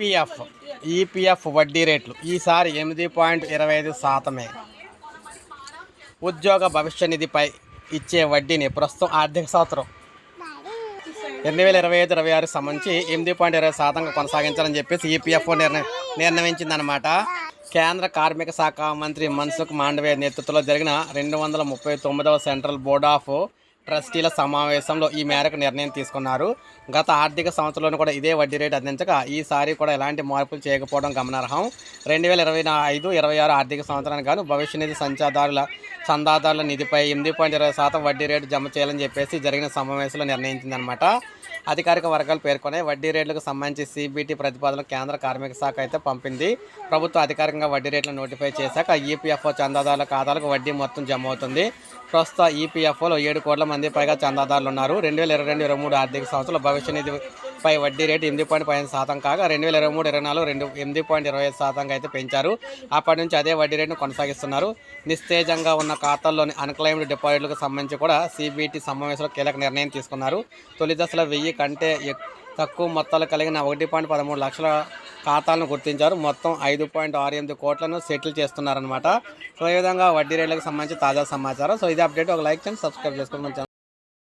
EPF వడ్డీ రేట్లు ఈసారి 8.25%. ఉద్యోగ భవిష్య నిధిపై ఇచ్చే వడ్డీని ప్రస్తుతం ఆర్థిక సంవత్సరం 2025-26 సంబంధించి 8.20% కొనసాగించాలని చెప్పేసి ఈపీఎఫ్ఓ నిర్ణయించిందనమాట. కేంద్ర కార్మిక శాఖ మంత్రి మన్సుఖ్ మాండవీయ నేతృత్వంలో జరిగిన 239వ సెంట్రల్ బోర్డ్ ఆఫ్ ట్రస్టీల సమావేశంలో ఈ మేరకు నిర్ణయం తీసుకున్నారు. గత ఆర్థిక సంవత్సరంలో కూడా ఇదే వడ్డీ రేటు అందించగా ఈసారి కూడా ఎలాంటి మార్పులు చేయకపోవడం గమనార్హం. 2025-26 ఆర్థిక సంవత్సరానికి గాను భవిష్య నిధి చందాదారుల నిధిపై 8.20% వడ్డీ రేటు జమ చేయాలని చెప్పేసి జరిగిన సమావేశంలో నిర్ణయించిందనమాట. అధికారిక వర్గాలు పేర్కొనే వడ్డీ రేట్లకు సంబంధించి సిబిటి ప్రతిపాదనలు కేంద్ర కార్మిక శాఖ అయితే పంపింది. ప్రభుత్వం అధికారికంగా వడ్డీ రేట్లను నోటిఫై చేశాక ఈపీఎఫ్ఓ చందాదారుల ఖాతాలకు వడ్డీ మొత్తం జమ అవుతుంది. ప్రస్తుత ఈపీఎఫ్ఓలో 7 కోట్ల మంది పైగా చందాదారులు ఉన్నారు. 2022-23 ఆర్థిక సంవత్సరంలో భవిష్య నిధిపై వడ్డీ రేటు 8.15% కాగా 2023-24 8.25% అయితే పెంచారు. అప్పటి నుంచి అదే వడ్డీ రేటును కొనసాగిస్తున్నారు. నిస్తేజంగా ఉన్న ఖాతాల్లోని అన్క్లెయిమ్డ్ డిపాజిట్లకు సంబంధించి కూడా సిబిటి సమావేశంలో కీలక నిర్ణయం తీసుకున్నారు. తొలి దశలో 1000 కంటే తక్కువ మొత్తాలు కలిగిన 1.13 లక్షల ఖాతాలను గుర్తించారు. మొత్తం 5.68 కోట్లను సెటిల్ చేస్తున్నారనమాట. సో ఈ విధంగా వడ్డీ రేట్లకు సంబంధించి తాజా సమాచారం. సో ఇది అప్డేట్. ఒక లైక్ చేయండి, సబ్స్క్రైబ్ చేసుకోండి.